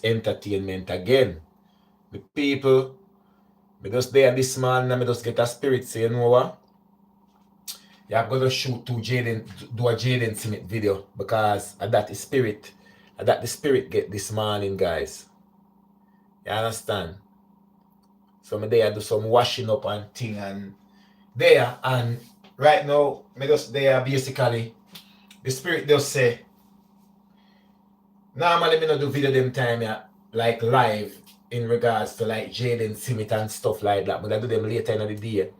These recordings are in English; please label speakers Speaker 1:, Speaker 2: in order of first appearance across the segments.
Speaker 1: entertainment again. The people, me just there this man and me just get a spirit say, you know what? You're gonna shoot do a Jayden Smith video because that is spirit. That the spirit get this morning, guys. You understand? So me there do some washing up and thing and there and right now me just there basically the spirit just say normally me not do video them time like live in regards to like Jayden Smith and stuff like that. But I do them later in the day.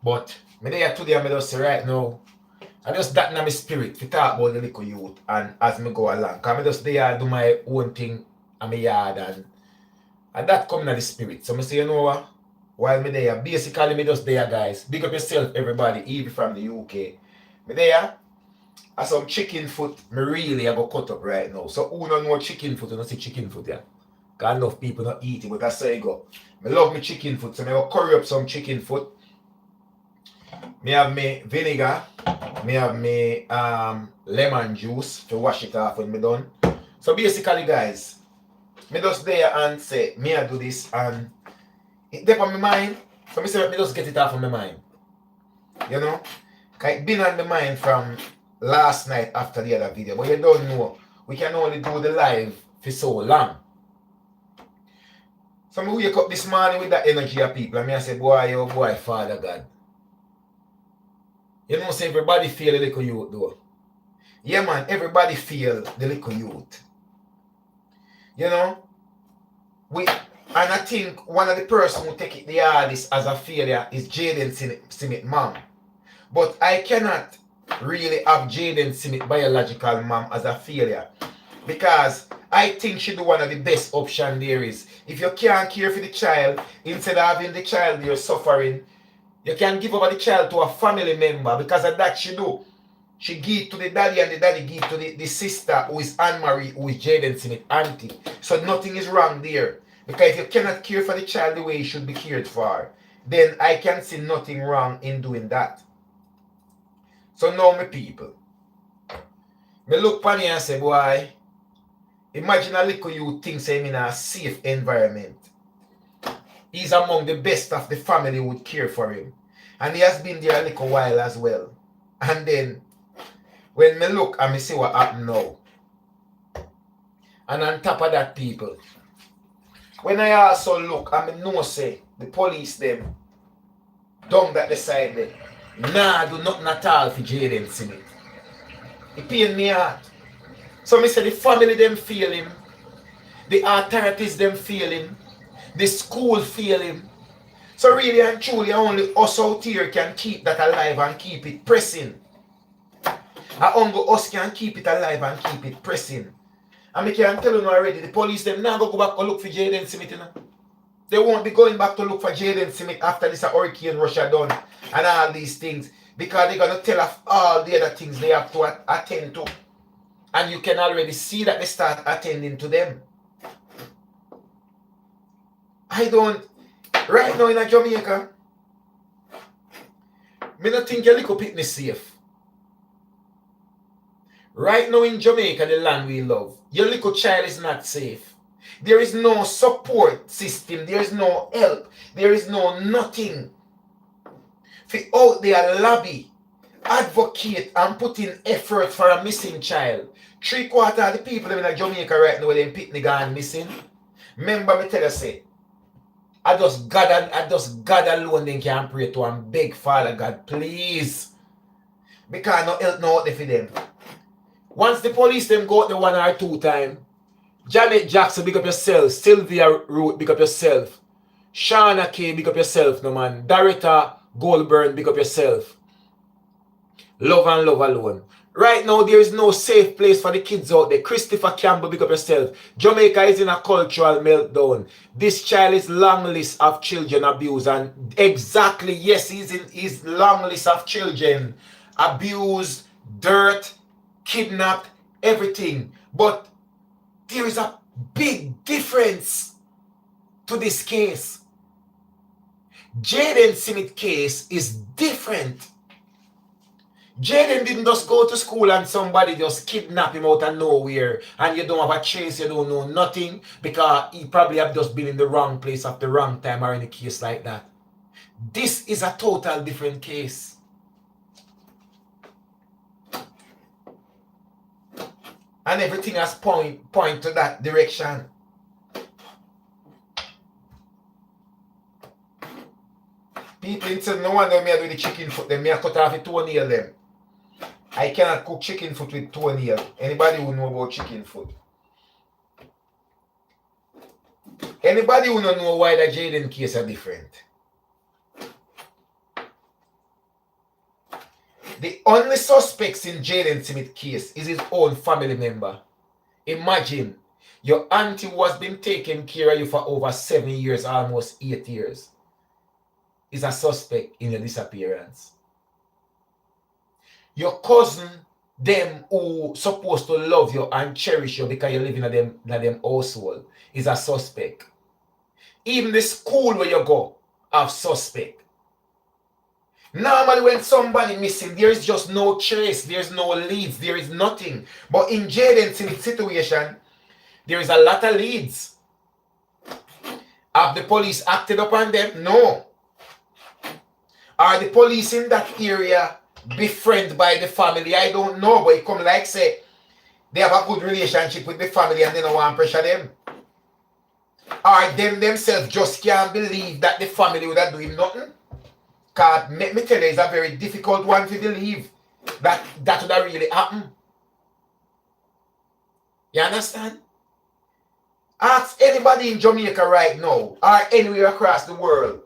Speaker 1: But me there today me just say right now I just that in my spirit to talk about the little youth and as me go along. Cause me just there do my own thing in my yard and that come in the spirit. So me say, you know what? While me there, basically me just there, guys. Big up yourself, everybody, even from the UK. Me there, as some chicken foot, me really I go cut up right now. So who don't know chicken foot, you don't see chicken foot, yeah. Cause enough people not eat it, but that's how you go. Me love me chicken foot, so me go curry up some chicken foot. Me have me vinegar, me have me lemon juice to wash it off when me done. So basically, guys, me just there and say, me I do this and it there on my mind. So me say, me just get it off of my mind. You know? Cause it been on my mind from last night after the other video. But you don't know, we can only do the live for so long. So me wake up this morning with that energy of people and me I say, boy, oh boy, Father God. You know, say everybody feel the little youth though. Yeah man, everybody feel the little youth. You know? And I think one of the person who take it the hardest as a failure is Jayden Smith mom. But I cannot really have Jayden Smith biological mom as a failure. Because I think she do one of the best option there is. If you can't care for the child, instead of having the child there suffering, you can give over the child to a family member because of that she do. She give to the daddy and the daddy give to the sister who is Anne-Marie, who is Jayden Smith auntie. So nothing is wrong there. Because if you cannot care for the child the way he should be cared for, then I can see nothing wrong in doing that. So now my people, me look upon you and say, boy, imagine a little you think say him in a safe environment. He's among the best of the family who would care for him. And he has been there a little while as well. And then, when me look and me see what happened now. And on top of that, people, when I also look and me know say, the police them, down that the side there, nah, do nothing at all for Jayden Smith. It pain me heart. So me say the family them feel him, the authorities them feel him, the school feel him. So really and truly only us out here can keep that alive and keep it pressing. And only us can keep it alive and keep it pressing. And I can tell you already, the police them now go back and look for Jayden Smith. You know? They won't be going back to look for Jayden Smith after this hurricane Russia done and all these things. Because they're going to tell us all the other things they have to attend to. And you can already see that they start attending to them. I don't, right now in Jamaica, I don't think your little picnic safe. Right now in Jamaica, the land we love, your little child is not safe. There is no support system. There is no help. There is no nothing. For out there lobby, advocate and put in effort for a missing child. 3/4 of the people in Jamaica right now where they picnic and missing. Remember me tell you say, I just God alone then can pray to and beg Father God, please. Because no help no out there for them. Once the police them go out the 1 or 2 times, Janet Jackson, big up yourself. Sylvia Root, big up yourself. Shauna K, big up yourself, no man. Dorita Goldburn, big up yourself. Love and love alone. Right now, there is no safe place for the kids out there. Christopher Campbell, big up yourself. Jamaica is in a cultural meltdown. This child is long list of children abused. And exactly, yes, he's in his long list of children abused, dirt, kidnapped, everything. But there is a big difference to this case. Jayden Smith case is different. Jayden didn't just go to school and somebody just kidnap him out of nowhere and you don't have a trace, you don't know nothing because he probably have just been in the wrong place at the wrong time or in a case like that. This is a total different case. And everything has point to that direction. People inside no wonder me do the chicken foot, them me cut off the toenail them. I cannot cook chicken foot with toenail. Anybody who know about chicken foot? Anybody who don't know why the Jayden case are different? The only suspects in Jayden Smith case is his own family member. Imagine, your auntie was been taking care of you for over 7 years, almost 8 years. Is a suspect in your disappearance. Your cousin, them who supposed to love you and cherish you because you live in them household, is a suspect. Even the school where you go have suspect. Normally when somebody missing, there is just no trace, there is no leads, there is nothing. But in Jayden Smith's situation, there is a lot of leads. Have the police acted upon them? No. Are the police in that area befriended by the family? I don't know, but it come like say they have a good relationship with the family and they don't want to pressure them. Or them themselves just can't believe that the family would have doing nothing. Because let me tell you, it's a very difficult one to believe that would have really happened. You understand? Ask anybody in Jamaica right now or anywhere across the world.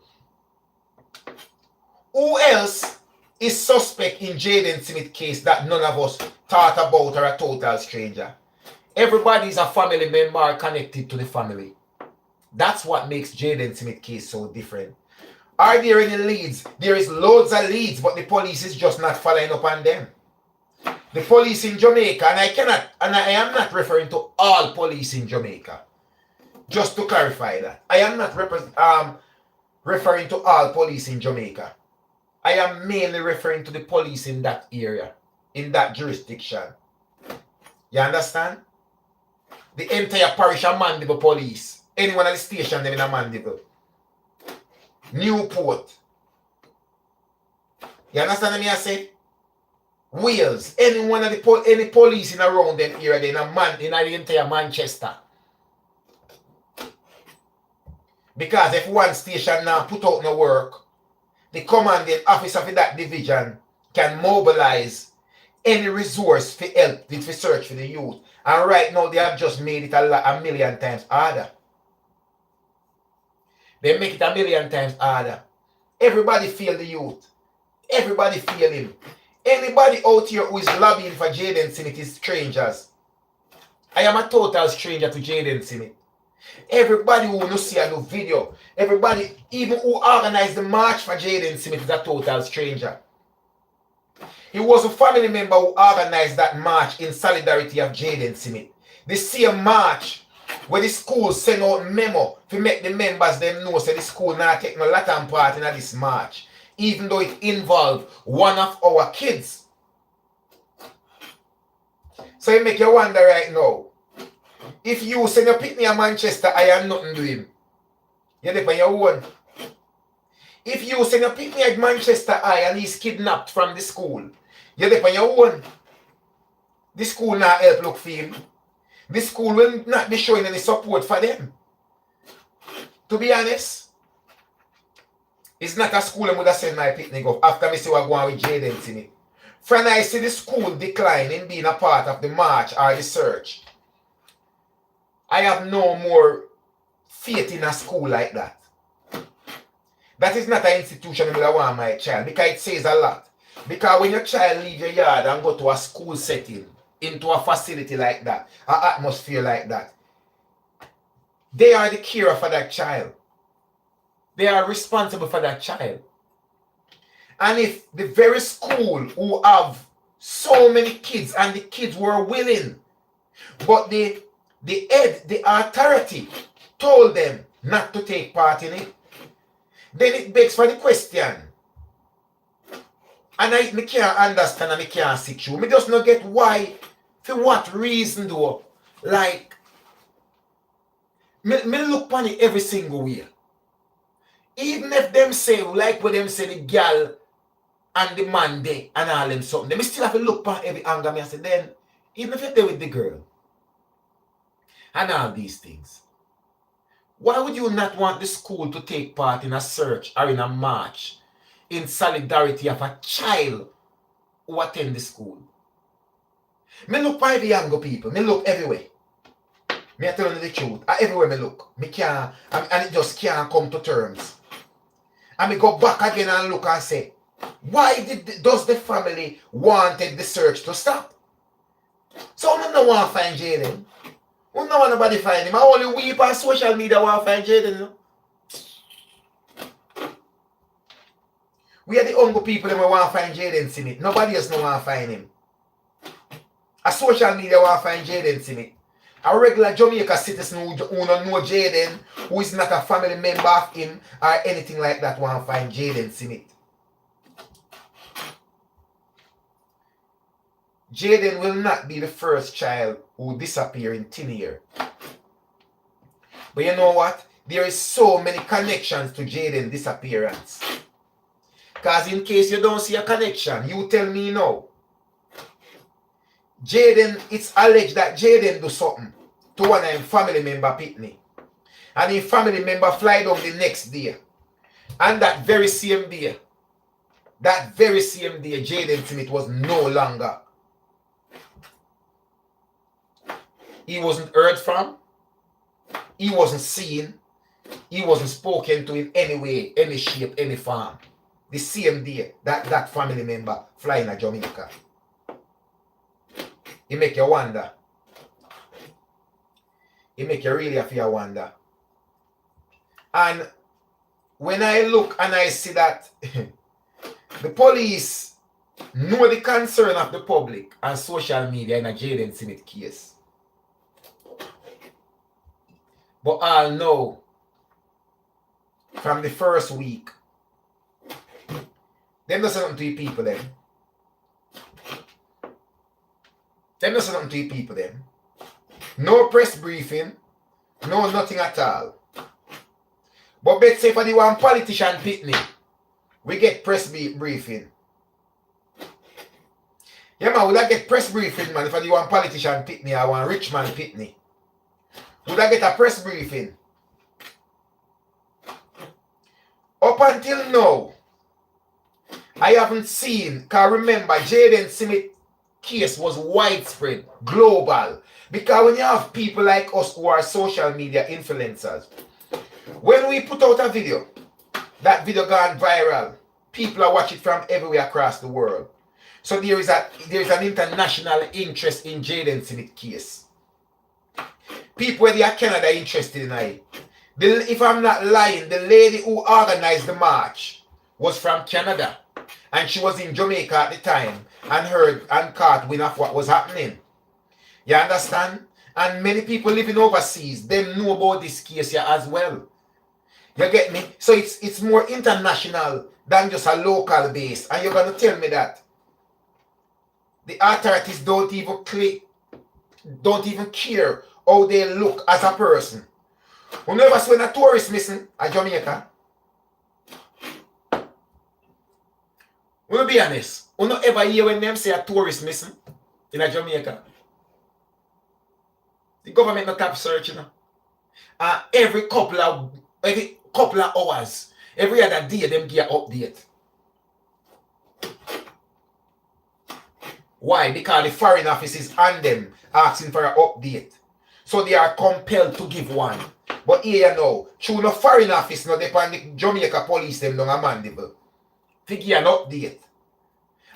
Speaker 1: Who else is suspect in Jayden Smith case that none of us thought about or a total stranger? Everybody is a family member or connected to the family. That's what makes Jayden Smith case so different. Are there any leads? There is loads of leads, but the police is just not following up on them. The police in Jamaica, and I am not referring to all police in Jamaica. Just to clarify that. I am not referring to all police in Jamaica. I am mainly referring to the police in that area, in that jurisdiction. You understand? The entire parish of Mandeville police. Anyone at the station them in a Mandeville. Newport. You understand what I say? Wales. Anyone at any police in around them area in the entire Manchester. Because if one station now put out no work, the commanding officer for that division can mobilize any resource to help with the search for the youth. And right now they have just made it a million times harder. They make it a million times harder. Everybody feel the youth. Everybody feel him. Anybody out here who is lobbying for Jayden Smith is strangers. I am a total stranger to Jayden Smith. Everybody who no see a new video, everybody even who organized the march for Jayden Smith is a total stranger. He was a family member who organized that march in solidarity of Jayden Smith. The same march where the school send out memo to make the members them know say the school not take no Latin part in this march, even though it involved one of our kids. So it make you wonder right now, if you send your picnic in Manchester, I am nothing doing. You're there on your own. If you send your picnic at Manchester High and he's kidnapped from the school, you're there on your own. The school not help look for him. The school will not be showing any support for them. To be honest, it's not a school I would have sent my picnic off after me see what going on with Jayden Smith. From I see the school decline in being a part of the march or the search, I have no more faith in a school like that. That is not an institution I would want my child because it says a lot. Because when your child leave your yard and go to a school setting, into a facility like that, an atmosphere like that, they are the carer for that child. They are responsible for that child. And if the very school who have so many kids and the kids were willing, but the head, the authority told them not to take part in it, then it begs for the question, And me can't understand and me can't see through. Me just not get why, for what reason though. Like, me look on it every single way. Even if them say, like what them say, the girl and the man there and all them something, they still have to look on every angle. Me and say, then, even if you're there with the girl and all these things, why would you not want the school to take part in a search or in a march in solidarity of a child who attend the school? Me look for every angle, people. Me look everywhere. Me I tell you the truth. Everywhere me look. Me can't, and it just can't come to terms. And me go back again and look and say, why does the family wanted the search to stop? So I don't want to find JAYDEN. I don't want nobody find him. I only weep on social media want to find JAYDEN. You know? We are the only people that want to find JAYDEN in it. Nobody else don't want to find him. A social media want to find JAYDEN in it. A regular Jamaica citizen who don't know JAYDEN, who is not a family member of him or anything like that, want to find JAYDEN in it. JAYDEN will not be the first child who disappear in thin air. But you know what? There is so many connections to JAYDEN disappearance. Because in case you don't see a connection, you tell me now. JAYDEN, it's alleged that JAYDEN do something to one of his family member Pitney. And his family member fly down the next day. And that very same day, JAYDEN Smith was no longer. He wasn't heard from. He wasn't seen. He wasn't spoken to in any way, any shape, any form. The same day that family member flying to Jamaica. It make you wonder. It make you really feel wonder. And when I look and I see that the police know the concern of the public and social media in a JAYDEN Smith case. But I'll know from the first week, them not say nothing to the people them. Them not say nothing to the people them. No press briefing, no nothing at all. But let's say for the one politician Pitney, we get press briefing. Yeah man, would I get press briefing man for the one politician Pitney or one rich man Pitney? Would I get a press briefing? Up until now, I haven't seen, because remember, JAYDEN Smith case was widespread, global. Because when you have people like us who are social media influencers, when we put out a video, that video gone viral, people are watching it from everywhere across the world. So there is an international interest in JAYDEN Smith case. People where they are Canada interested in it. If I'm not lying, the lady who organized the march was from Canada. And she was in Jamaica at the time and heard and caught wind of what was happening. You understand? And many people living overseas, they know about this case here as well. You get me? So it's more international than just a local base. And you're going to tell me that the authorities don't even care how they look as a person. We never see when a tourist missing at Jamaica. We'll be honest. We don't ever hear when them say a tourist missing in a Jamaica. The government not cap search, you know. Every couple of hours, every other day, them give an update. Why? Because the foreign office is on them asking for an update. So they are compelled to give one. But here you know, through the foreign office, no depend the Jamaica police them down a mandable. To give an update.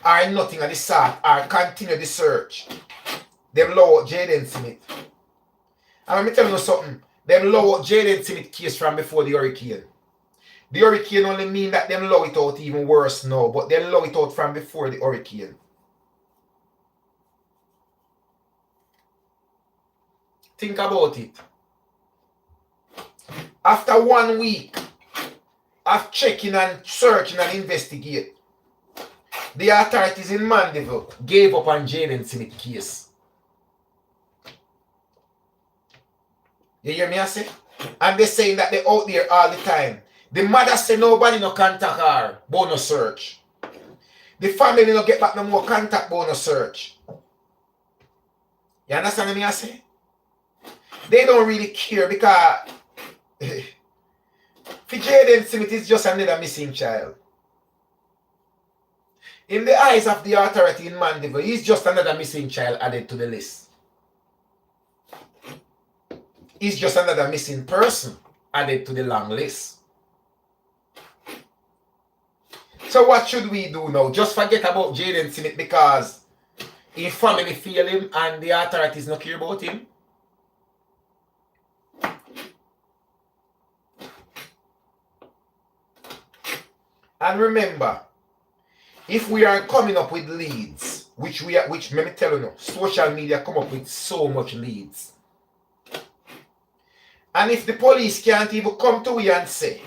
Speaker 1: Or nothing of the sort, or continue the search. Them low out JAYDEN Smith. And let me tell you something. Them low out JAYDEN Smith case from before the hurricane. The hurricane only mean that them low it out even worse now, but them low it out from before the hurricane. Think about it. After 1 week of checking and searching and investigate, the authorities in Mandeville gave up on Jayden Smith case. You hear me I say? And they're saying that they're out there all the time. The mother say nobody no contact her, but no search. The family no get back no more contact, but no search. You understand what I say? They don't really care because for Jayden Smith is just another missing child. In the eyes of the authority in Mandeville, he's just another missing child added to the list. He's just another missing person added to the long list. So what should we do now? Just forget about Jayden Smith because his family feel him and the authorities not care about him? And remember, if we are coming up with leads, which let me tell you now, social media come up with so much leads. And if the police can't even come to you and say,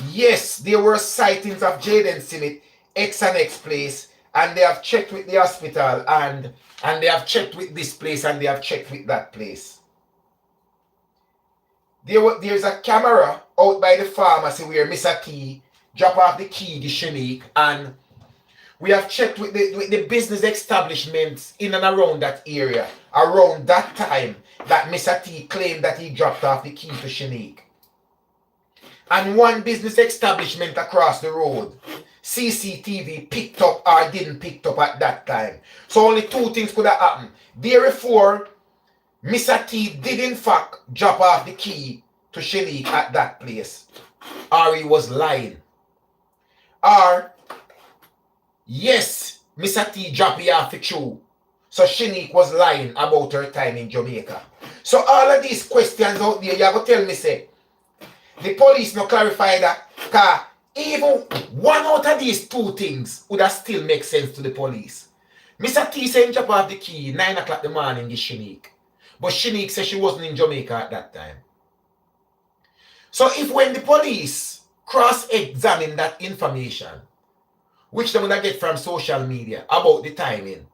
Speaker 1: yes, there were sightings of Jayden Smith, X and X place, and they have checked with the hospital, and they have checked with this place, and they have checked with that place. There's a camera out by the pharmacy where Mr. T drop off the key to Shanique, and we have checked with the business establishments in and around that area, around that time that Mr. T claimed that he dropped off the key to Shanique. And one business establishment across the road, CCTV picked up or didn't pick up at that time. So only two things could have happened. Therefore, Mr. T did in fact drop off the key to Shanique at that place. Or he was lying. Or, yes, Mr. T dropped it off the true. So Shanique was lying about her time in Jamaica. So all of these questions out there, you have to tell me, say, the police no clarify that, because even one out of these two things would have still make sense to the police. Mr. T said drop off the key 9 o'clock in the morning to Shanique. But Shanique said she wasn't in Jamaica at that time. So if when the police cross-examine that information, which they would get from social media about the timing,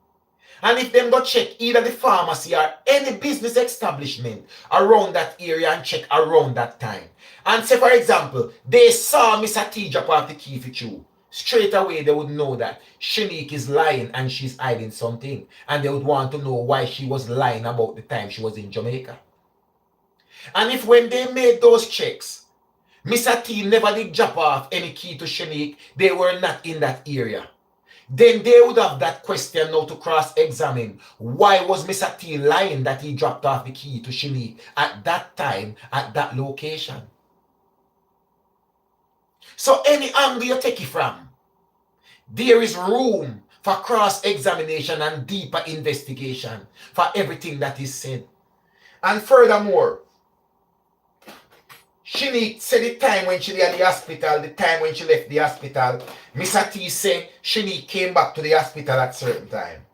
Speaker 1: and if them go check either the pharmacy or any business establishment around that area and check around that time, and say for example, they saw Mr. T drop off the key for you, straight away they would know that Shanique is lying and she's hiding something, and they would want to know why she was lying about the time she was in Jamaica. And if when they made those checks, Mr. T never did drop off any key to Shanique, they were not in that area, then they would have that question now to cross-examine. Why was Mr. T lying that he dropped off the key to Shanique at that time, at that location? So any angle you take it from, there is room for cross-examination and deeper investigation for everything that is said. And furthermore, Shanique said the time when she was at the hospital, the time when she left the hospital, Mr. T said Shanique came back to the hospital at a certain time.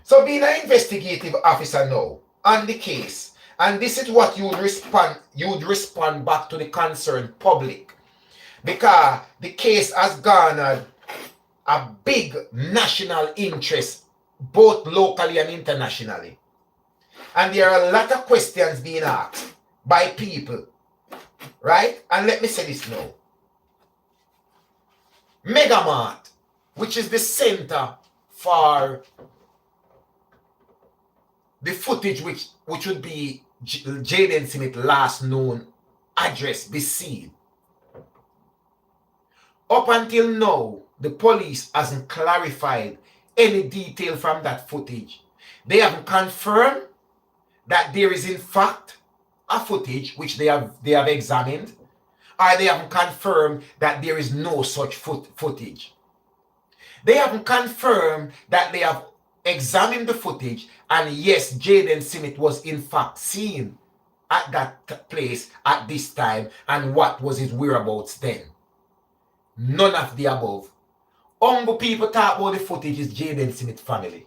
Speaker 1: So being an investigative officer now on the case, and this is what you would respond back to the concerned public, because the case has garnered a big national interest, both locally and internationally. And there are a lot of questions being asked by people. Right? And let me say this now. Megamart, which is the center for the footage which would be Jayden Smith's last known address be seen. Up until now, the police hasn't clarified any detail from that footage. They haven't confirmed that there is in fact a footage which they have examined, or they haven't confirmed that there is no such footage. They haven't confirmed that they have examined the footage and yes, Jayden Smith was in fact seen at that place at this time, and what was his whereabouts then. None of the above. Humble people talk about the footage is Jayden Smith family.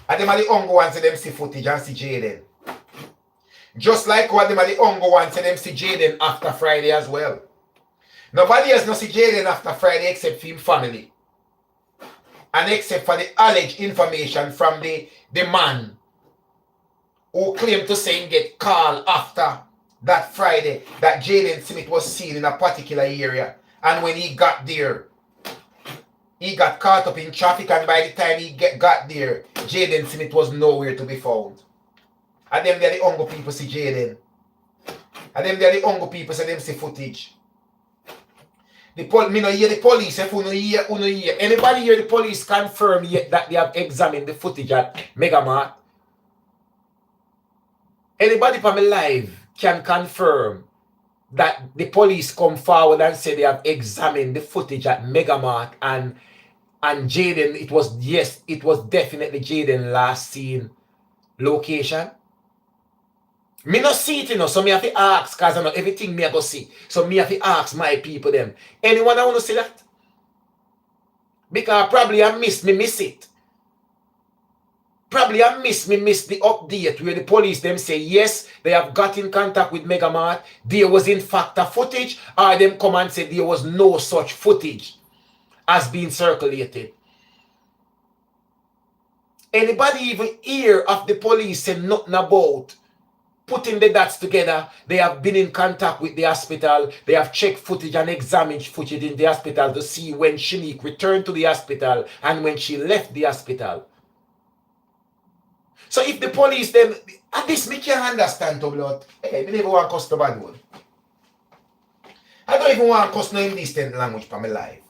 Speaker 1: And them are the Ungo ones them see footage and see Jayden. Just like what them are the Ungo ones them see Jayden after Friday as well. Nobody else knows Jayden after Friday except for him family. And except for the alleged information from the man who claimed to say him get called after that Friday that Jayden Smith was seen in a particular area. And when he got there, he got caught up in traffic, and by the time he got there, Jayden Smith was nowhere to be found. And them they're the Ongo people see Jayden. And them they're the Ongo people say them see footage. Me no hear the police if uno hear. Anybody hear the police confirm yet that they have examined the footage at Megamart? Anybody from live can confirm that the police come forward and say they have examined the footage at Megamart and Jayden, it was definitely Jayden last seen location. Me not see it, you know, so me have to ask, because I know everything me I go see. So me have to ask my people them. Anyone I want to see that? Because probably I miss it. Probably I miss the update where the police them say yes, they have got in contact with Megamart. There was in fact a footage, or them come and say there was no such footage as being circulated. Anybody even hear of the police say nothing about putting the dots together? They have been in contact with the hospital. They have checked footage and examined footage in the hospital to see when Shanique returned to the hospital and when she left the hospital. So if the police them, at this me can't understand to blood. Hey, me never want to cuss the bad word. I don't even want to cuss no indecent language for my life.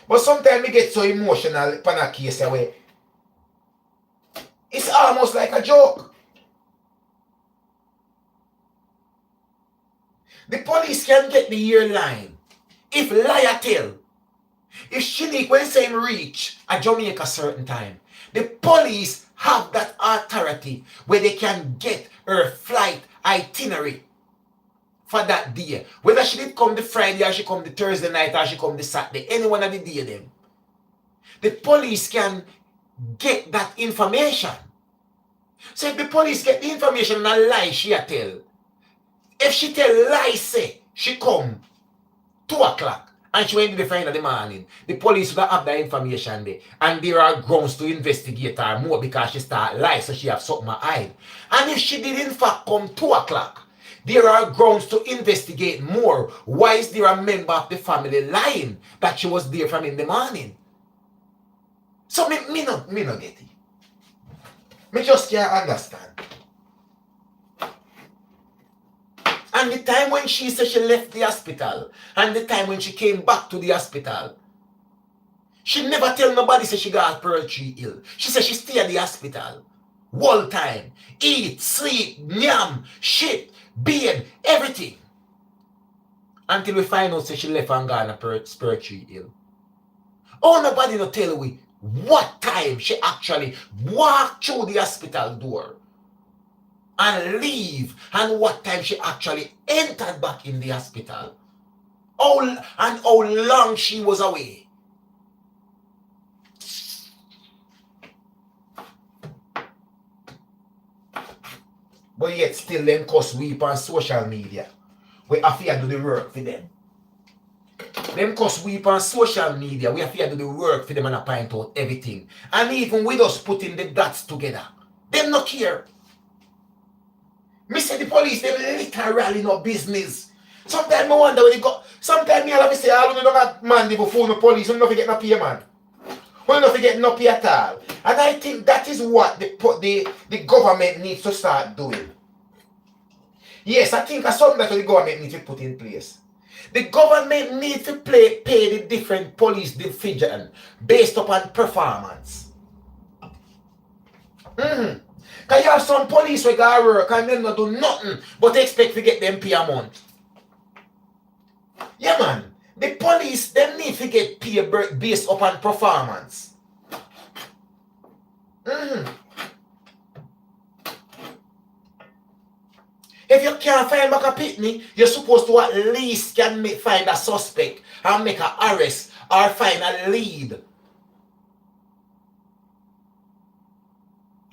Speaker 1: But sometimes me get so emotional upon a case where it's almost like a joke. The police can get the year line. If liar tell, if Shanique when say him reach a Jamaica certain time, the police have that authority where they can get her flight itinerary for that day. Whether she did come the Friday or she come the Thursday night or she come the Saturday, any one of the day them. The police can get that information. So if the police get the information and a lie she a tell, if she tell lie say she come 2 o'clock and she went to the friend of the morning, the police will have that information there. And there are grounds to investigate her more because she start lie, so she have something to hide. And if she did in fact come 2 o'clock, there are grounds to investigate more. Why is there a member of the family lying that she was there from in the morning? So me no get it. Me just can't understand. And the time when she said she left the hospital, and the time when she came back to the hospital, she never tell nobody say she got PERTH ill. She said she stay at the hospital. Whole time. Eat, sleep, nyam, shit, bathe, everything. Until we find out say she left and gone PERTH ill. Oh, nobody no tell we what time she actually walked through the hospital door and leave, and what time she actually entered back in the hospital. How long she was away. But yet still them cuss weep on social media. We have to do the work for them. Them cuss weep on social media. We have to do the work for them and point out everything. And even with us putting the dots together, them not care. Me say the police, they literally no business. Sometimes I wonder where they go. Sometimes me have to say, I don't have money before the police, I'm not to get no pay, man. I'm not to get no pay at all. And I think that is what the government needs to start doing. Yes, I think that's something that the government needs to put in place. The government needs to pay the different police division based upon performance. Because you have some police who go work and them not do nothing but expect to get them pay a month. Yeah, man. The police, them need to get paid based upon performance. If you can't find back a pitney, you're supposed to at least can find a suspect and make an arrest or find a lead.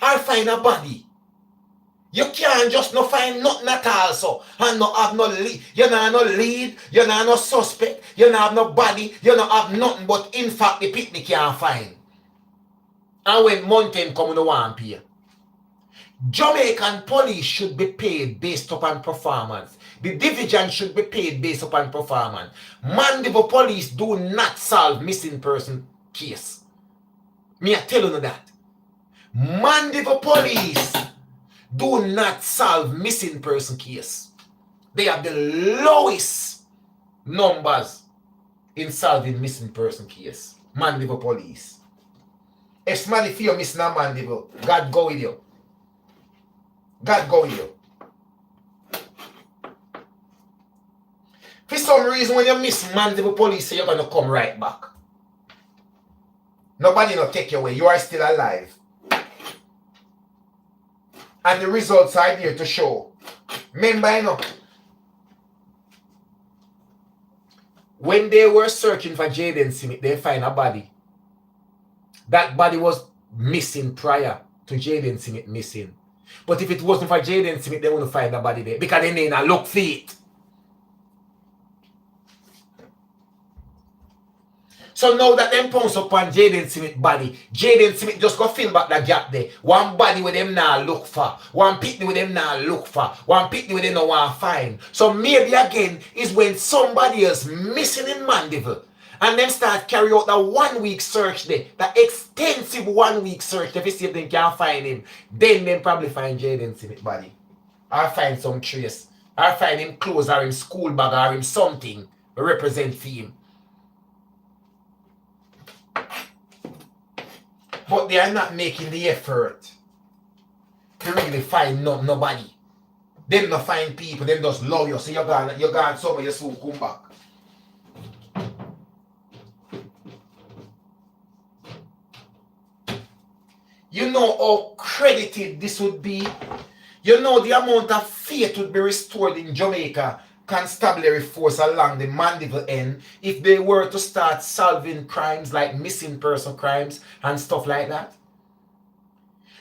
Speaker 1: Or find a body. You can't just no find nothing at all, so. And no have no lead. You not have no lead. You not have no suspect. You not have no body. You not have nothing but in fact the picnic can't find. And when mountain come to one pay. Jamaican police should be paid based upon performance. The division should be paid based upon performance. Mandeville police do not solve missing person case. Me I tell you that. Mandeville police do not solve missing person case. They have the lowest numbers in solving missing person case. Mandeville police. If somebody feel missing a Mandeville, God go with you. God go with you. For some reason, when you miss Mandeville police, you're going to come right back. Nobody will take you away. You are still alive. And the results are there to show. Remember, you know, when they were searching for JAYDEN Smith, they find a body. That body was missing prior to JAYDEN Smith missing. But if it wasn't for JAYDEN Smith, they wouldn't find a body there. Because they didn't look for it. So now that them pounce upon JAYDEN Smith body, JAYDEN Smith just go fill back that gap there. One body with them now look for. One picnic with them now look for. One picnic with them now want find. So maybe again is when somebody else missing in Mandeville. And them start carry out the 1 week search there. The extensive 1 week search to see if they can find him. Then they probably find JAYDEN Smith body. Or find some trace. Or find him clothes or him school bag or him something to represent for him. But they are not making the effort to really find nobody. Them not find people, them just love you. So you're gone somewhere, you soon come back. You know how credited this would be. You know the amount of faith would be restored in Jamaica constabulary force along the Mandeville end if they were to start solving crimes like missing person crimes and stuff like that.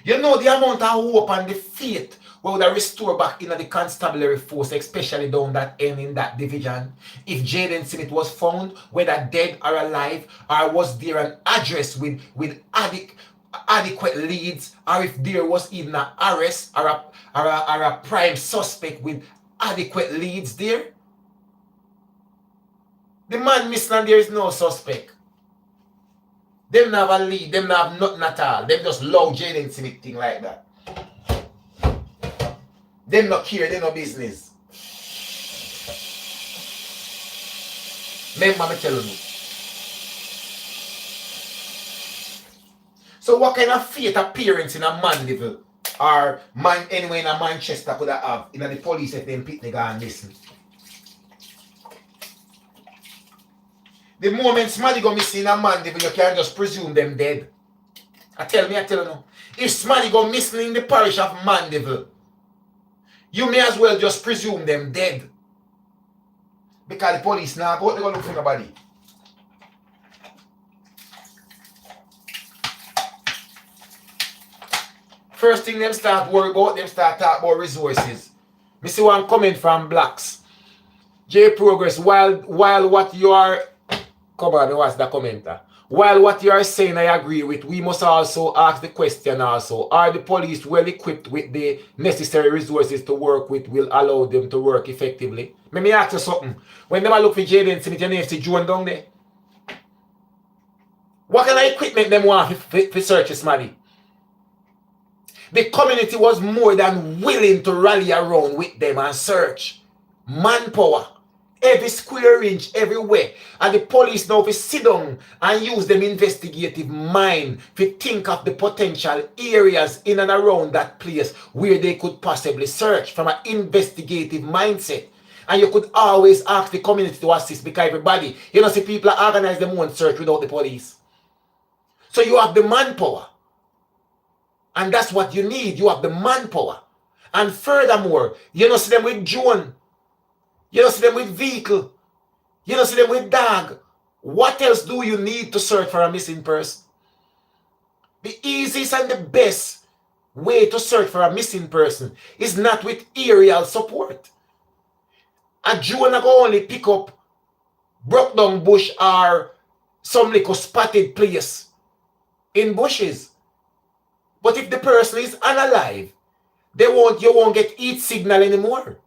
Speaker 1: You know the amount of hope and the faith would restore back in the constabulary force, especially down that end in that division. If JAYDEN Smith was found, whether dead or alive, or was there an address with adequate leads, or if there was even an arrest or a prime suspect with adequate leads there. The man missing and there is no suspect. Them not have a lead, them not have nothing at all. Them just love JAYDEN Smith thing like that. Them not care, they no business. Remember me telling you. So what kind of faith appearance in a Mandeville or anywhere in a Manchester could I have in the police if them picnic and listen? The moment somebody go missing in a Mandeville, you can't just presume them dead. I tell you no. If somebody go missing in the parish of Mandeville, you may as well just presume them dead. Because the police now go look for nobody. First thing them start worry about, them start talk about resources. Me see one comment from Blacks. J Progress, while what you are, come on, what's the commenter? While what you are saying I agree with, we must also ask the question also, are the police well equipped with the necessary resources to work with will allow them to work effectively? Let me ask you something. When them look for JAYDEN Smith, your name is Joan down there. What kind of equipment them want for search somebody? The community was more than willing to rally around with them and search. Manpower. Every square inch, everywhere. And the police now will sit down and use them investigative mind to think of the potential areas in and around that place where they could possibly search from an investigative mindset. And you could always ask the community to assist because everybody, you know, see people organize their own search without the police. So you have the manpower. And that's what you need. You have the manpower. And furthermore, you don't see them with drone. You don't see them with vehicle. You don't see them with dog. What else do you need to search for a missing person? The easiest and the best way to search for a missing person is not with aerial support. A drone go only pick up broke down bush or some little spotted place in bushes. But if the person is unalive, you won't get heat signal anymore.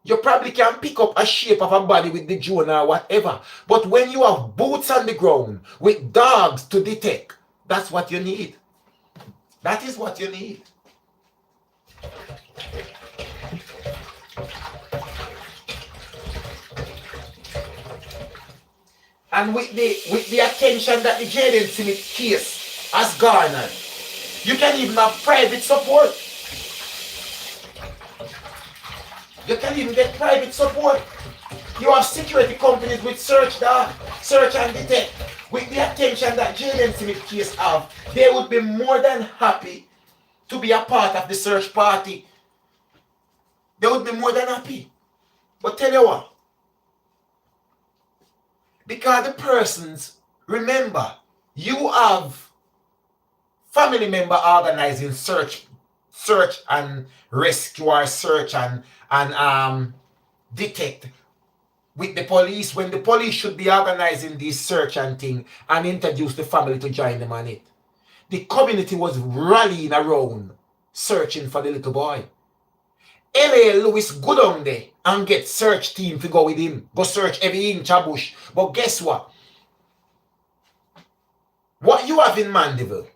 Speaker 1: You probably can pick up a shape of a body with the drone or whatever. But when you have boots on the ground with dogs to detect, that's what you need. That is what you need. And with the attention that the Jayden Smith case has garnered, you can even have private support. You can even get private support. You have security companies with search and detect. With the attention that Jayden Smith case have, they would be more than happy to be a part of the search party. They would be more than happy. But tell you what, because the persons, remember, you have family member organizing search and rescue or search and detect with the police, when the police should be organizing this search and thing and introduce the family to join them on it. The community was rallying around searching for the little boy. L.A. Lewis go down there and get search team to go with him. Go search every inch of bush. But guess what? What you have in Mandeville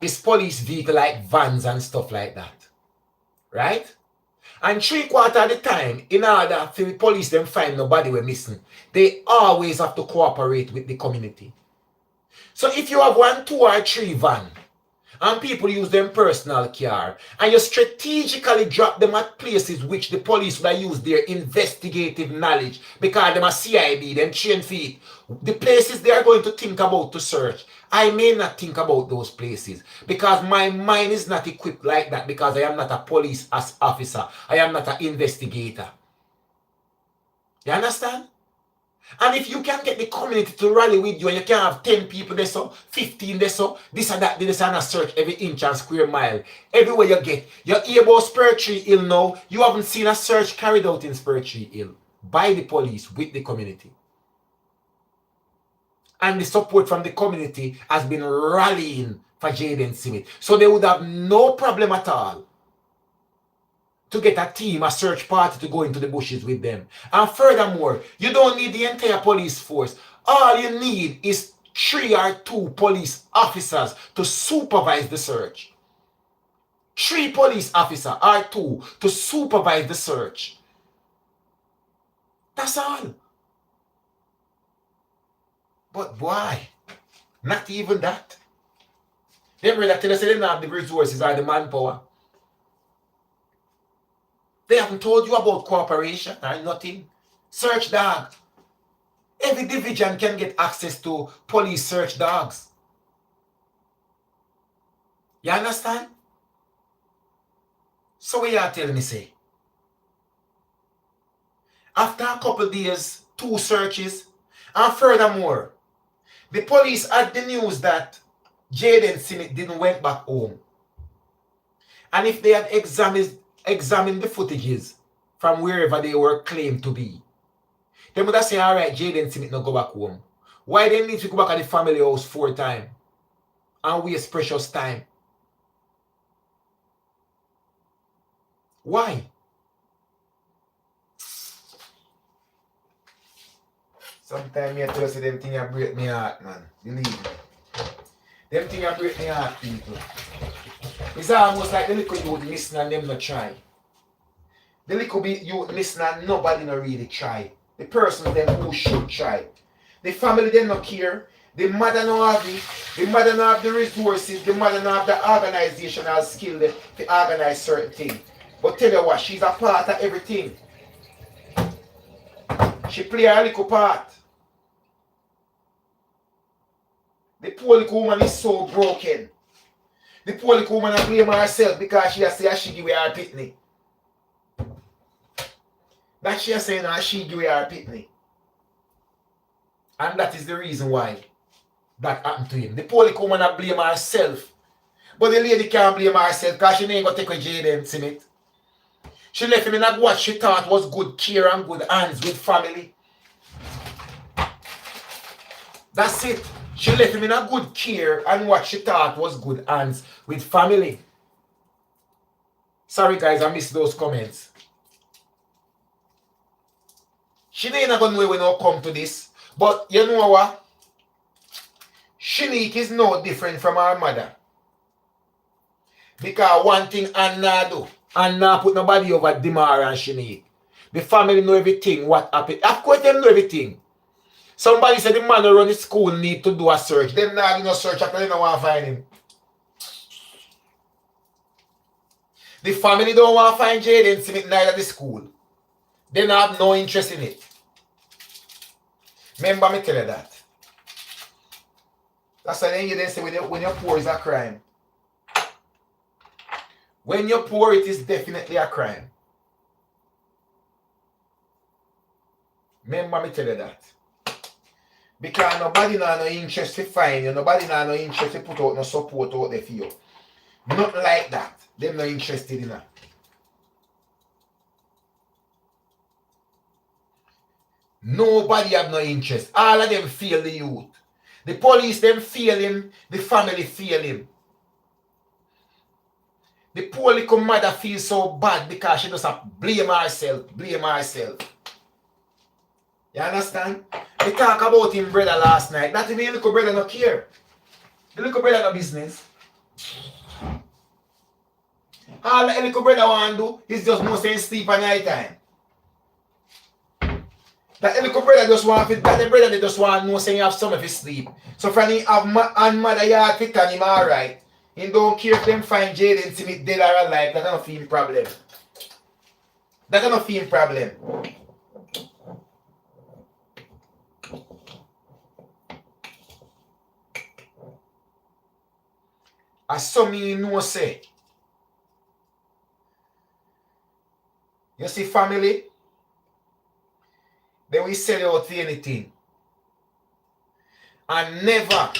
Speaker 1: is police vehicle like vans and stuff like that. Right? And 3/4 of the time, in order for the police them find nobody we're missing, they always have to cooperate with the community. So if you have 1, 2, or 3 van, and people use them personal car, and you strategically drop them at places which the police will use their investigative knowledge, because them are CIB, them trained feet, the places they are going to think about to search, I may not think about those places, because my mind is not equipped like that, because I am not a police officer, I am not an investigator. You understand? And if you can get the community to rally with you, and you can have 10 people there, so 15 there, so this and that, this and a search every inch and square mile. Everywhere you get. You hear about Spur Tree Hill now. You haven't seen a search carried out in Spur Tree Hill by the police with the community. And the support from the community has been rallying for Jayden Smith. So they would have no problem at all to get a team, a search party to go into the bushes with them. And furthermore, you don't need the entire police force. All you need is 3 or 2 police officers to supervise the search. 3 police officers or 2 to supervise the search. That's all. But why? Not even that. They really tell us they don't have the resources or the manpower. They haven't told you about cooperation or nothing. Search dog. Every division can get access to police search dogs. You understand? So what you are telling me, say? After a couple of days, 2 searches, and furthermore, the police had the news that Jayden Smith didn't went back home. And if they had examine the footages from wherever they were claimed to be, they would have said, all right, Jayden Smith not go back home. Why they need to go back at the family house 4 times and waste precious time? Why? Sometimes I tell you them things that break my heart, man. Believe me. Them things that break my heart, people. It's almost like the little youth listen and them not try. The little bit youth listen and nobody not really try. The person them who should try. The family them not care. The mother not have it. The mother not have the resources. The mother not have the organizational skill to organize certain things. But tell you what, she's a part of everything. She play a little part. The poor little woman is so broken. The poor little woman has blamed herself because she has said she give away her pitney. That she has said she give away her pitney. And that is the reason why that happened to him. The poor little woman has blamed herself But the lady can't blame herself because she ain't gonna take with Jayden, see it. She left him in at what she thought was good care and good hands with family. That's it. She left him in a good care and what she thought was good hands with family. Sorry guys, I missed those comments. She ain't gonna know when I come to this. But you know what? Shanique is no different from her mother. Because one thing Anna do, Anna put nobody over Dimara and Shanique. The family know everything, what happened. Of course them know everything. Somebody said the man who run the school need to do a search. Them not do no search after they don't want to find him. The family don't want to find Jayden Smith neither the school. They don't have no interest in it. Remember me tell you that. That's why they say when you're poor is a crime. When you're poor, it is definitely a crime. Remember me tell you that. Because nobody not no interest to find you. Nobody not no interest to put out no support out there for you. Nothing like that. Them not interested in that. Nobody have no interest. All of them feel the youth. The police them feel him. The family feel him. The poor little mother feels so bad because she just blame herself. Blame herself. You understand? We talk about him brother last night. That even the little brother no care. The little brother no business. All the little brother want to do is just no saying sleep at night time. That little brother just want to, that the brother they just want to know saying you have some of his sleep. So from him have and mother yard fit and him alright. He don't care if them find Jayden Smith dead or alive. That's not him problem. That's not him problem. As some you know say. You see family? They will sell you out for anything. And never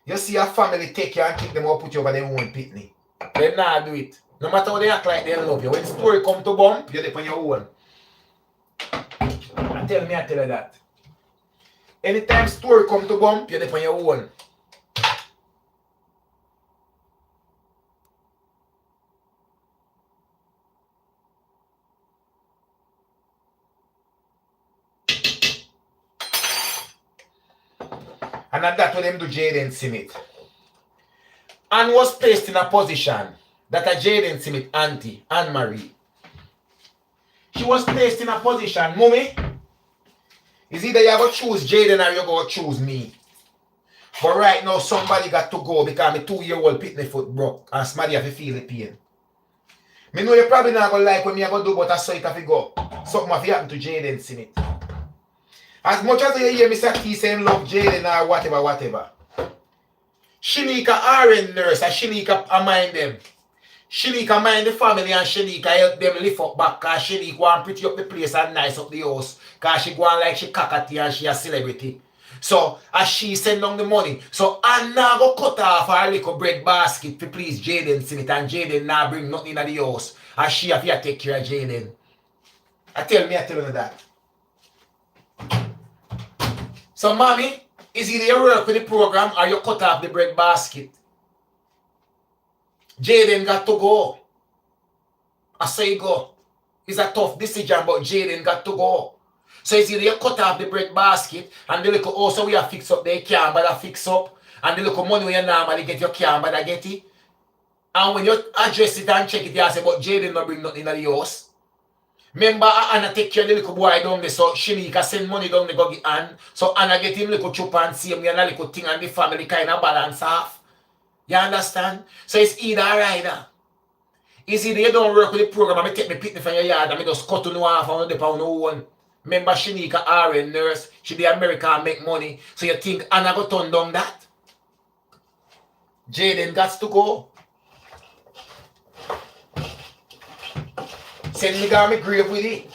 Speaker 1: you see a family take you and kick them up, put you over their own pitney. They not do it. No matter how they act like they love you. When the story come to bump, you're on your own. And tell me I tell you that. Anytime story come to bump, you're on your own. And that's what them do Jayden Smith. And was placed in a position that a Jayden Smith auntie, Anne-Marie. She was placed in a position, mommy, is either you going to choose Jayden or you going to choose me. But right now somebody got to go because my 2-year-old pitney foot broke and somebody have to feel the pain. Me know you probably not going to like what me going to do, but I saw it have to go. Something have to happen to Jayden Smith. As much as you hear Mr. T saying love Jayden or whatever. Shanika are a nurse and Shanika mind them. Shanika mind the family and Shanika help them lift up back because Shanika want pretty up the place and nice up the house. Because she go on like she cockatoo and she a celebrity. So as she send down the money, so Anna go cut off her little bread basket to please Jayden Smith and Jayden now bring nothing in the house. And she have to take care of Jayden. I tell you that. So, mommy, is either you work with the program or you cut off the bread basket? Jayden got to go. I say go. It's a tough decision, but Jayden got to go. So, it's either you cut off the bread basket and the little also we have fix up there, you can't bother fix up. And the little money you normally get, you can't bother get it. And when you address it and check it, you say, but Jayden not bring nothing in the house. Remember, Anna take care of the little boy down there, so Shanika send money down there go get Anne. So Anna get him little chup and see him and a little thing and the family kind of balance off. You understand? So it's either or either. It's either you don't work with the program and I take me pitney from your yard and I just cut on off on the pound one. Remember, Shanika are a nurse. She be America and make money. So you think Anna go turn down that? Jayden got to go. Send me down my grave with it.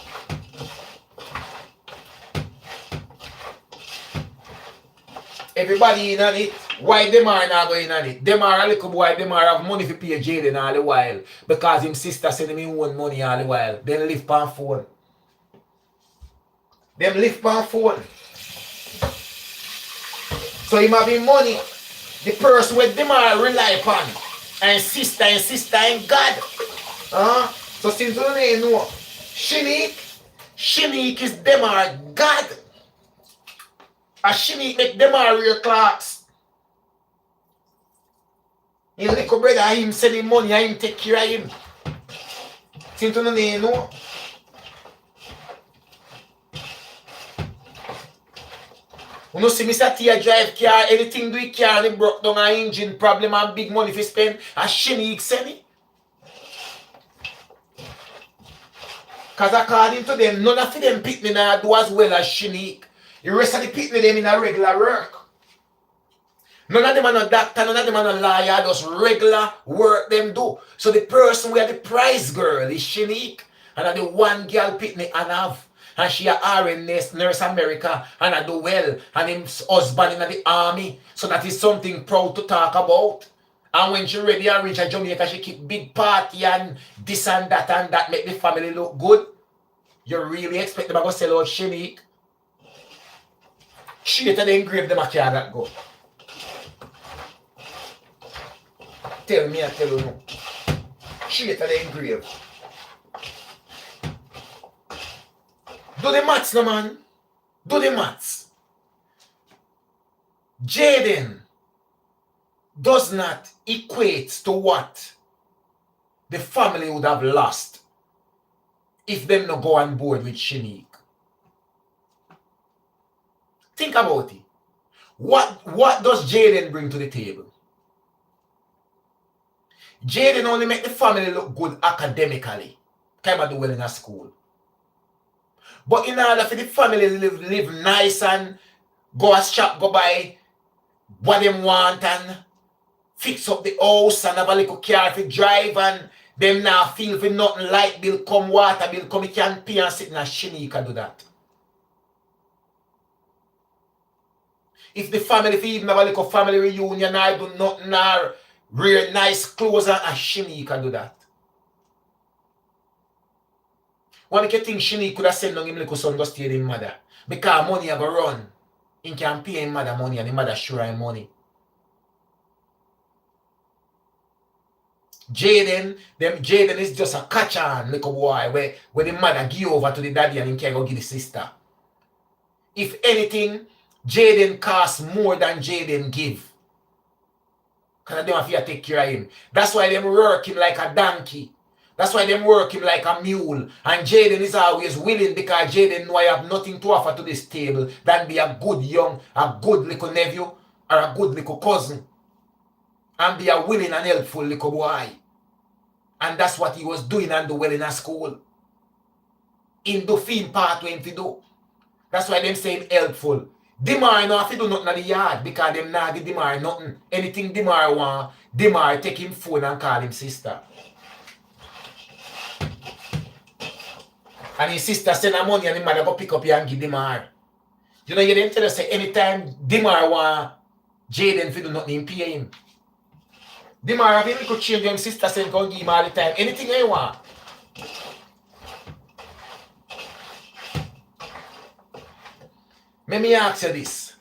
Speaker 1: Everybody in on it. Why them are not going on it? Them are a little boy, them are have money to pay Jayden all the while. Because him sister send him in one money all the while. Then live pan phone. Them live pan phone. So him having money. The person with them are rely upon. And sister and God. So since you don't know, Shanique is them are God. And Shanique make them are real clocks. His little brother, him send him money and him take care of him. Since you don't know. You know, see Mr. Tia drive car, anything do it car, and broke down an engine problem and big money for spend, and Shanique send it. Because according to them, none of them pitney now do as well as Shanique. The rest of the pitney them in a regular work. None of them are no doctor, none of them are no lawyer, just regular work them do. So the person where the prize girl is Shanique, and the one girl pitney and have. And she a RN nurse America, and I do well, and his husband in the army. So that is something proud to talk about. And when she ready and reach a Jamaica, she keep big party and this and that make the family look good. You really expect them to go sell out Shanique? Straight to the engrave them a car that go. Tell me, I tell you no. Straight to the engrave. Do the maths, no man. Do the maths. Jayden does not equate to what the family would have lost if them not go on board with Shanique. Think about it. What does Jayden bring to the table? Jayden only make the family look good academically. Kind of do well in a school. But in order for the family live nice and go a shop, go buy what them want and fix up the house and have a little car for drive and them now feel for nothing, light bill come, water bill come, you can pay and sit in a Shanique do that. If the family if even have a little family reunion or do nothing or wear nice clothes and a Shanique do that. What make you think Shanique could have sent down him little son to stay with his mother? Because money a go run. He can pay his mother money and his mother sure him money. Jayden is just a catch-on little boy where the mother give over to the daddy and he can go give the sister. If anything, Jayden costs more than Jayden give. Because they don't have to take care of him. That's why them work him like a donkey. That's why them work him like a mule. And Jayden is always willing because Jayden know I have nothing to offer to this table than be a good little nephew or a good little cousin. And be a willing and helpful little boy. And that's what he was doing and do well in a school. In the film part when he do. That's why them say him helpful. Demar no have to do nothing in the yard because them not give Demar nothing. Anything Demar want, Demar take him phone and call him sister. And his sister send her money and his mother go pick up here and give Demar. You know, you didn't tell us say anytime Demar want Jayden to do nothing, him pay him. Demar have him little change him sister send go give him all the time. Anything they want. Let me ask you this.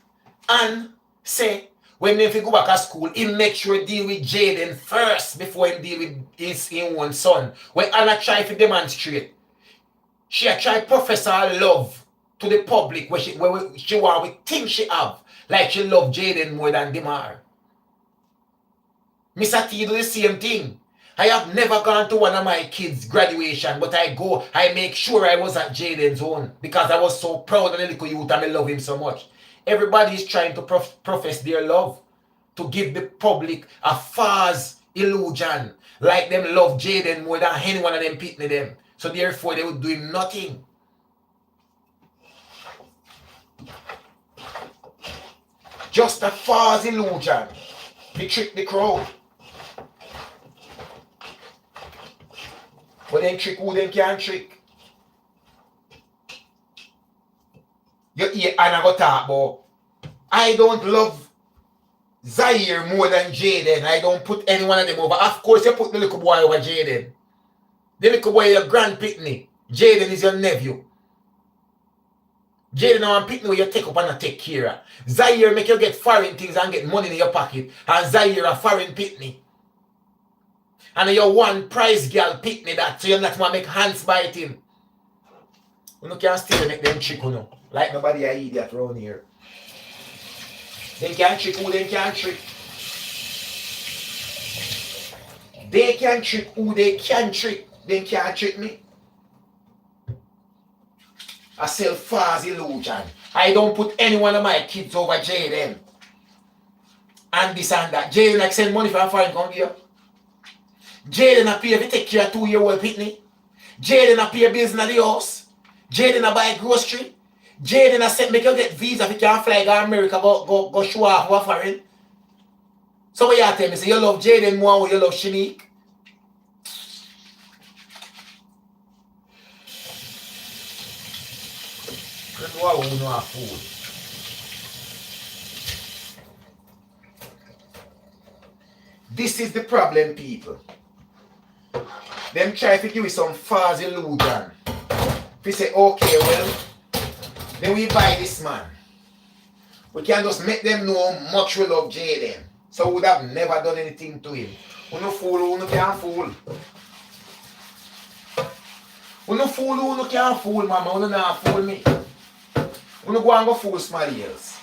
Speaker 1: And say, when they go back to school, he make sure he deal with Jayden first before he deal with his own son. When Anna try to demonstrate, she try to profess her love to the public where she want we think she have. Like she love Jayden more than Demar. Mr. T do the same thing. I have never gone to one of my kids' graduation, but I make sure I was at Jayden's own because I was so proud of the little youth and I love him so much. Everybody is trying to profess their love to give the public a false illusion like them love Jayden more than any one of them pitney them. So therefore they would do him nothing. Just a false illusion. They trick the crowd. But then trick who then can't trick. You hear Anna go talk about, I don't love Zaire more than Jayden. I don't put any one of them over. Of course, you put the little boy over Jayden. The little boy is your grand pitney. Jayden is your nephew. Jayden now and pitney where you take up and not take care of. Zaire make you get foreign things and get money in your pocket. And Zaire a foreign pitney. And you're one prize girl pitney that, so you're not going to make hands biting. You can't still make them trick, you know. Like nobody a idiot around here. They can't trick who they can't trick. They can trick who they can trick. They can't trick me. I sell false illusion. I don't put any one of my kids over Jayden. And this and that. Jayden like send money from foreign country here. Jayden appear to take care of 2-year-old pitney. Jayden appear bills in the house. Jayden a buy grocery. Jayden a set make you get visa if you can't fly to America go show off what foreign. So what you tell me? Say you love Jayden more or you love Shanique? You know who know a fool. This is the problem, people. Them try to give you some false illusion. If you say, okay, well, then we buy this man. We can just make them know how much we love Jayden. So we would have never done anything to him. We no fool, we can't fool. We no fool, we can't fool, mama. We not fool me. We no go and go fool somebody else.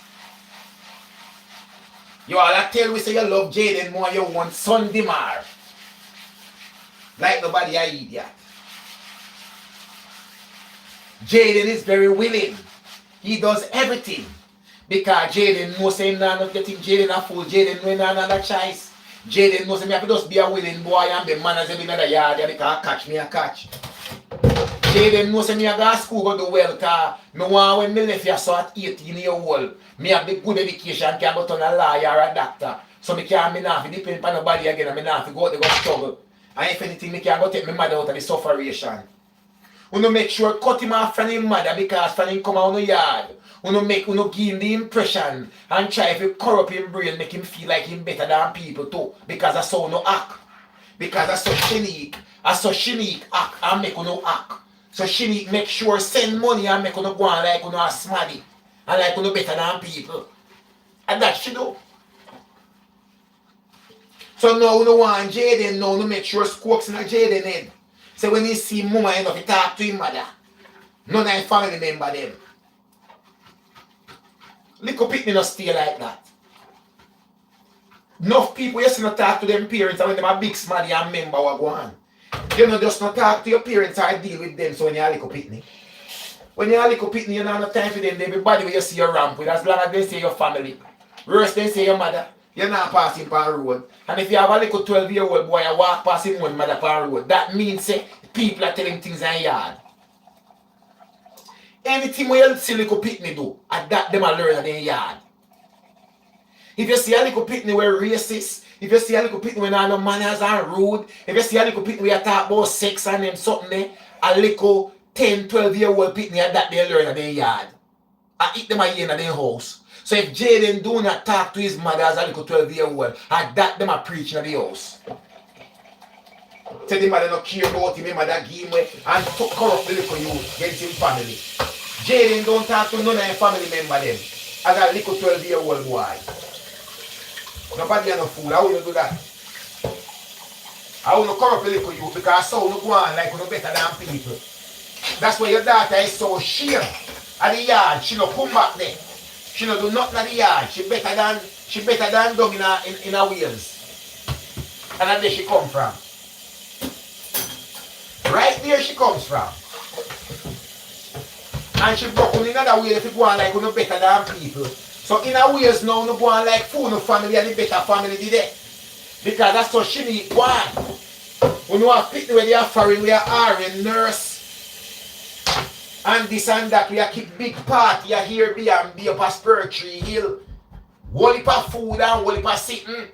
Speaker 1: You all tell we say you love Jayden more you want son Dimar. Like nobody a idiot. Jayden is very willing. He does everything. Because Jayden knows him now not getting Jayden a fool. Jayden know not another choice. Jayden knows him have to just be a willing boy and be manners in another yard because catch me a catch. Jayden knows him I go to school go do well because me want when me left here so at 18 years old. Me have the good education can go turn a lawyer or a doctor. So me can't me not depend on nobody again and me not go out there go struggle. And if anything me can go take my mother out of the sufferation. We no make sure cut him off from his mother because from him come out on the yard. We no give him the impression and try to corrupt his brain, make him feel like him better than people too. Because that's how no act. Because that's so Shanique. That's so Shanique act and make no act. So Shanique make sure send money and make no go on like no a smaddy. And like no better than people. And that she do. So now we no want Jayden now to make sure squawks in a Jayden head. So when he see mama enough, he talk to his mother. None of his family member them. Little pitney not stay like that. Enough people you see not talk to them parents and when them a big smaddy and member what go on. You know just not talk to your parents or deal with them so when you're a little pitney. When you're a little pitney you don't have no time for them. Everybody where you see your ramp with as long as they say your family. Worse they say your mother. You're not passing per road. And if you have a little 12-year-old boy and walk past him one mother per road, that means say, people are telling things in yard. Anything where you see little pitney do, at that them are learn in their yard. If you see a little pitney where racist, if you see a little pitney where no manners and rude, if you see a little pitney where you talk about sex and them something there, a little 10, 12-year-old pitney at that they learn in their yard. I eat them again in their house. So if Jayden do not talk to his mother as a little 12-year-old, at that them are preaching in the house. Tell the mother not care about him, the mother give him and corrupt the little youth against his family. Jayden don't talk to none of his family member them as a little 12-year-old boy. Nobody is no fool, how will you do that? I will not corrupt the little youth because so you go on like you know better than people. That's why your daughter is so sheer at the yard, she no come back there. She no do nothing at the yard. She better than dog in her wheels. And that's where she come from. Right there she comes from. And she broke on in another way if you go on like you no better than people. So in her ways now no go on like fool no family and the better family did it. Because that's what she need one. We know a pit where they are foreign, we are RN nurse. And this and that, we have keep big party here, B and B up a Spurtree Hill. Whole heap of food and whole heap of sitting.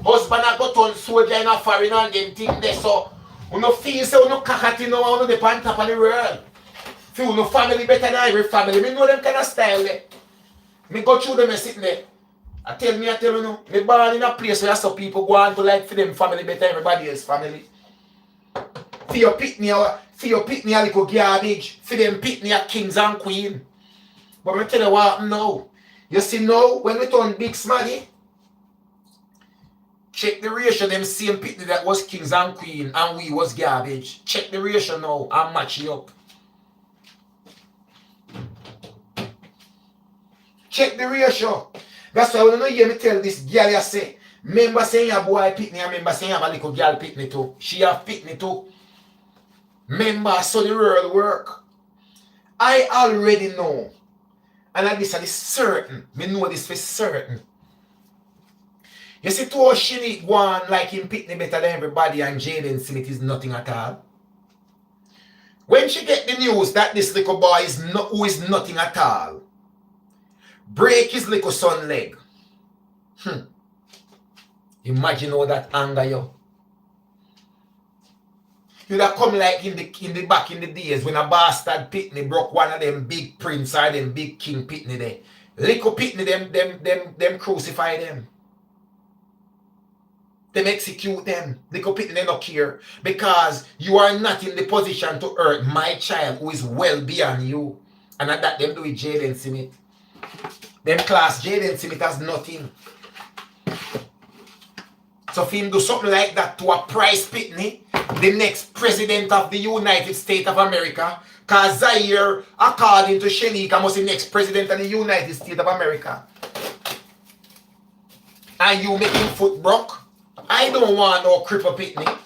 Speaker 1: Husband a go turn soldier in a foreign and them thing there. So, you no feel say you no cockatty now, you no the on top of the world. Feel no family better than every family. Me know them kind of style there. Me go through them and sitting there. I tell you no. Me born in a place where some people go on to like for them family better everybody else family. For your pitney a little garbage. For them pitney a kings and queen. But me tell you what now. You see now, when we turn big smaddy, check the ratio them same pitney that was kings and queen and we was garbage. Check the ratio now and match it up. Check the ratio. That's why when you hear me tell this girl you say, remember saying your boy pitney and remember saying you have a little girl pitney too. She have pitney too. Remember so the world work. I already know. And this is certain. Me know this for certain. You see, to us, she need one like him pitney better than everybody and Jayden Smith is nothing at all. When she get the news that this little boy is who is nothing at all, break his little son leg. Imagine how that anger you. You'd have come like in the back in the days when a bastard pitney broke one of them big prince or them big king pitney there. Little pitney them crucify them. Them execute them. Little pitney they don't care. Because you are not in the position to hurt my child who is well beyond you. And at that them do with Jayden Smith. Them class Jayden Smith has nothing. So if him do something like that to a prize pitney, the next president of the United States of America, because Zaire, according to Shenika, must be the next president of the United States of America. And you making foot broke? I don't want no cripple pitney.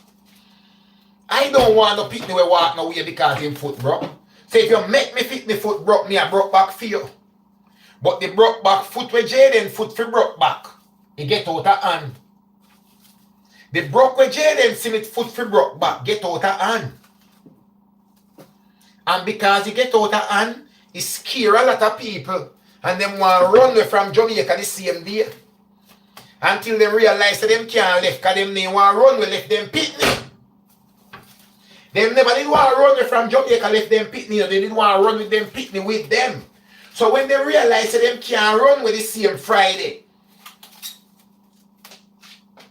Speaker 1: I don't want no pitney we walk no way because him foot broke. So if you make me fit me foot broke, me I broke back for you. But the broke back foot with Jayden foot for broke back. He get out of hand. The broke with Jayden Smith foot for broke back, get out of hand. And because he get out of hand, he scare a lot of people. And them want to run away from Jamaica the same day. Until they realize that them can't left, because them they want to run away, left them pitney. Them never did want to run away from Jamaica, left them pitney. They didn't want to run with them pitney with them. So when they realize that them can't run with the same Friday,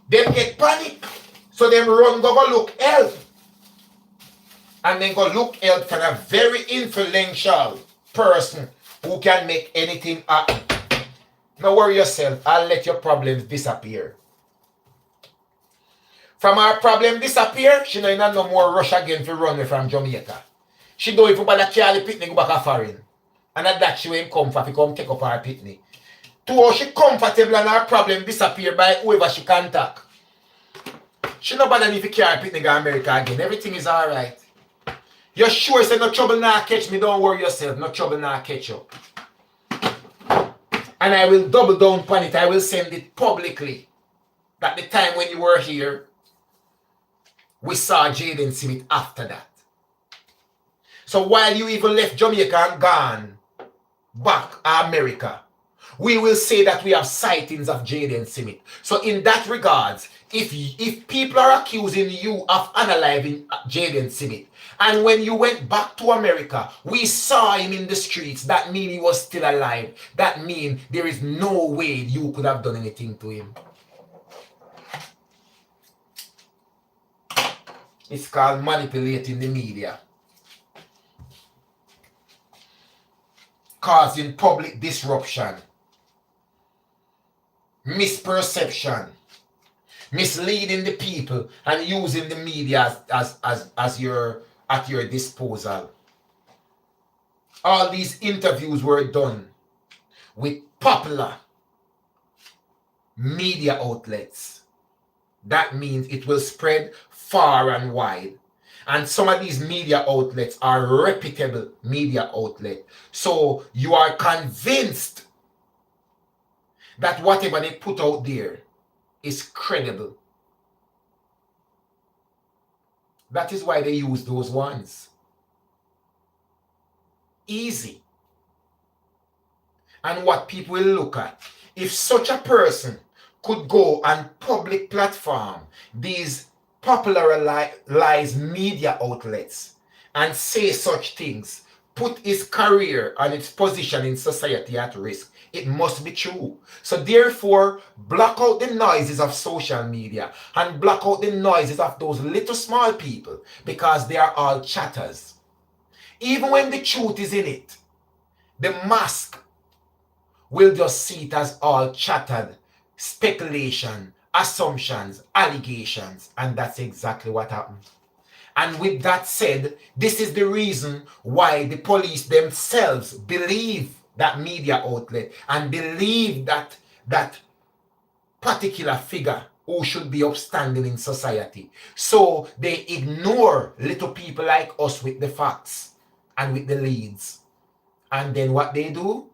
Speaker 1: them get panic. So them run go look help. And then go look help for a very influential person who can make anything happen. Don't worry yourself. I'll let your problems disappear. From our problem disappear, she don't even no more rush again to run away from Jamaica. She don't even bother carry pitney go back a foreign. And at that she will come for to come take up her pitney. To how she comfortable and her problem disappear by whoever she contact. She no bother if you carry pitney go America again. Everything is alright. You're sure say no trouble now catch me, don't worry yourself. No trouble now catch you. And I will double down upon it. I will send it publicly. That the time when you were here, we saw Jayden Smith after that. So while you even left Jamaica and gone back to America, we will say that we have sightings of Jayden Smith. So in that regards, if people are accusing you of unaliving Jayden Smith, and when you went back to America, we saw him in the streets, that means he was still alive. That means there is no way you could have done anything to him. It's called manipulating the media. Causing public disruption. Misperception. Misleading the people and using the media as your at your disposal. All these interviews were done with popular media outlets. That means it will spread far and wide. And some of these media outlets are reputable media outlets. So you are convinced that whatever they put out there is credible. That is why they use those ones. Easy. And what people will look at, if such a person could go on public platform, these popularized media outlets, and say such things put his career and its position in society at risk. It must be true. So therefore, block out the noises of social media and block out the noises of those little small people, because they are all chatters. Even when the truth is in it, the mask will just see it as all chattered speculation, assumptions, allegations, and that's exactly what happened. And with that said, this is the reason why the police themselves believe that media outlet and believe that particular figure who should be upstanding in society. So they ignore little people like us with the facts and with the leads. And then what they do?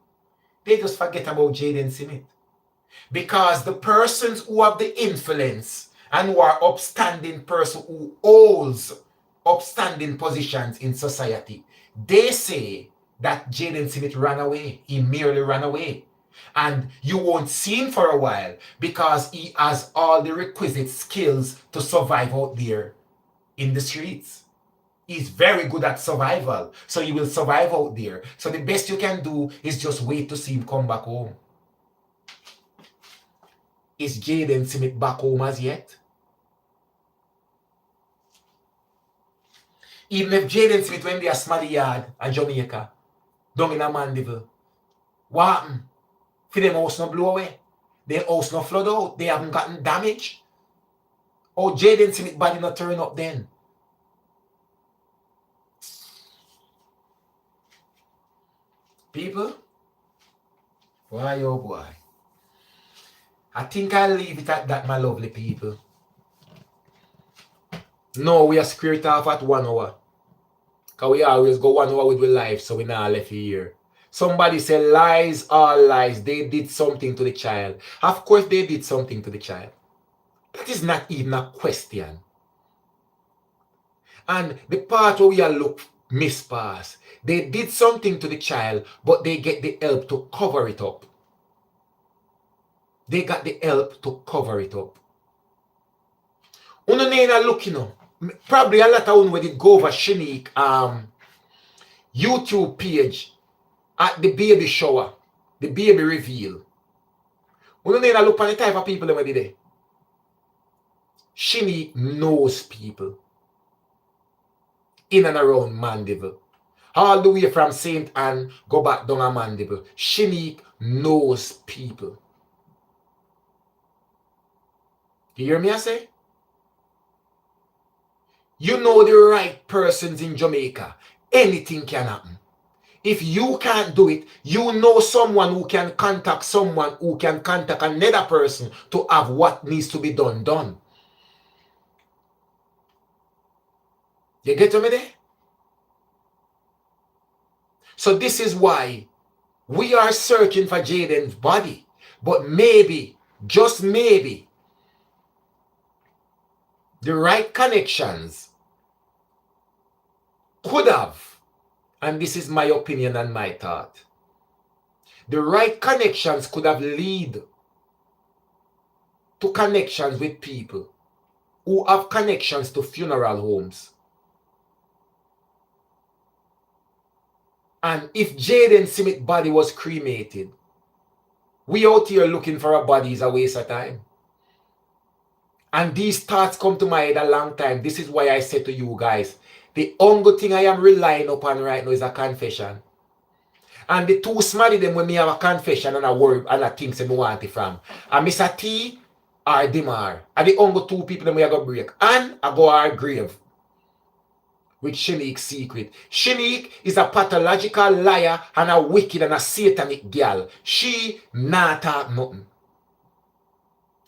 Speaker 1: They just forget about Jayden Smith. Because the persons who have the influence and who are upstanding person who holds upstanding positions in society, they say that Jayden Smith ran away. He merely ran away. And you won't see him for a while because he has all the requisite skills to survive out there in the streets. He's very good at survival. So he will survive out there. So the best you can do is just wait to see him come back home. Is Jayden Smith back home as yet? Even if Jayden Smith went there a smaddy yard in Jamaica, down in a Mandeville, what happened? For them house not blow away. Their house not flood out. They haven't gotten damage. Or Jayden Smith body not turn up then. People, why oh boy. I think I'll leave it at that, my lovely people. No, we are squared off at 1 hour. Because we always go 1 hour with the life, so we not left here. Somebody said lies are lies. They did something to the child. Of course they did something to the child. That is not even a question. And the part where we are look mispass, they did something to the child, but they get the help to cover it up. They got the help to cover it up. Uno need a look, you know. Probably a lot of one when it go over Shanique YouTube page at the baby shower, the baby reveal. Uno need a look on the type of people that were there. Shanique knows people in and around Mandeville. All the way from St. Anne, go back down to Mandeville. Shanique knows people. You hear me I say? You know the right persons in Jamaica. Anything can happen. If you can't do it, you know someone who can contact someone who can contact another person to have what needs to be done. You get me there? So this is why we are searching for Jayden's body. But maybe, just maybe, the right connections could have, and this is my opinion and my thought, the right connections could have lead to connections with people who have connections to funeral homes. And if Jayden Smith's body was cremated, we out here looking for a body is a waste of time. And these thoughts come to my head a long time. This is why I said to you guys, the only thing I am relying upon right now is a confession. And the two smarty them when me have a confession and a word and a things that me want it from. And Mr. T or Dimar are the only two people that we are going to break. And I go our grave with Shanique's secret. Shanique is a pathological liar and a wicked and a satanic girl. She not talk nothing.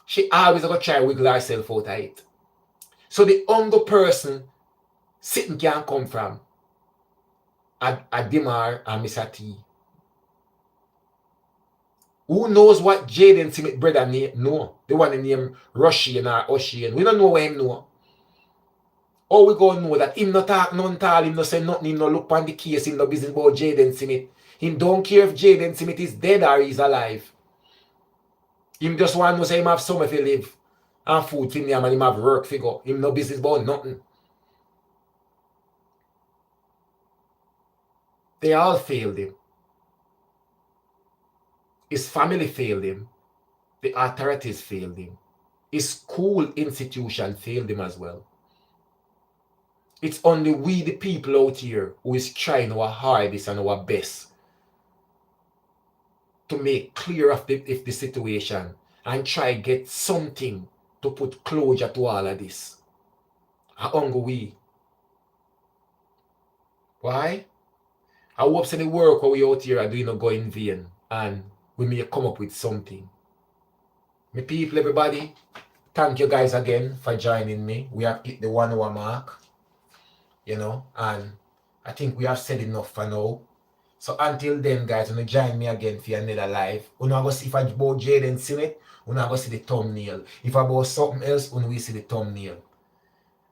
Speaker 1: She always going to try to wiggle herself out of it. So the only person sitting can come from a Dimar and Mr. T. Who knows what Jayden Smith brother know? The one named Russian or Ocean. We don't know what him know. Or we go know that him no talk none tall, him no say nothing, him no look on the case, him no business about Jayden Smith. Him don't care if Jayden Smith is dead or he's alive. Him just want to say him have somewhere to live and food for him and him have work to go. Him no business about nothing. They all failed him. His family failed him. The authorities failed him. His school institution failed him as well. It's only we, the people out here, who is trying our hardest and our best to make clear of the situation and try get something to put closure to all of this. I hunger we. Why? I hope the work we out here are doing not go in vain and we may come up with something. My people, everybody, thank you guys again for joining me. We have hit the 1 hour mark, you know, and I think we have said enough for now. So until then, guys, when you join me again for another live, you know, go see if I about JAYDEN see it, you know, go see the thumbnail. If about something else, you know, we see the thumbnail.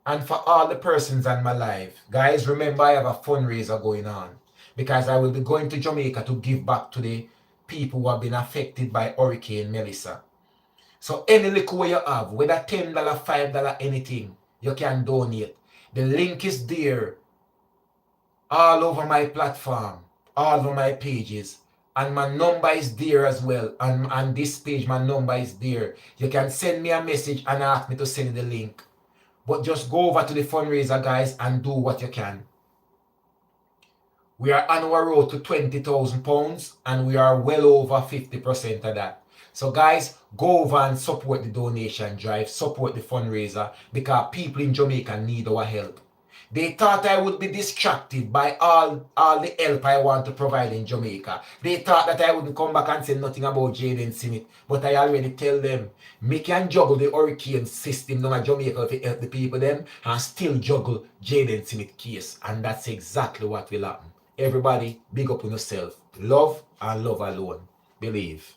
Speaker 1: And for all the persons on my live, guys, remember I have a fundraiser going on because I will be going to Jamaica to give back to the people who have been affected by Hurricane Melissa. So any little way you have, whether $10, $5, anything, you can donate. The link is there all over my platform, all over my pages. And my number is there as well. And on this page, my number is there. You can send me a message and ask me to send you the link. But just go over to the fundraiser, guys, and do what you can. We are on our road to £20,000 and we are well over 50% of that. So guys, go over and support the donation drive, support the fundraiser because people in Jamaica need our help. They thought I would be distracted by all the help I want to provide in Jamaica. They thought that I wouldn't come back and say nothing about JAYDEN Smith. But I already tell them, me can juggle the hurricane system down in Jamaica to help the people them and still juggle JAYDEN Smith case. And that's exactly what will happen. Everybody, big up on yourself. Love and love alone. Believe.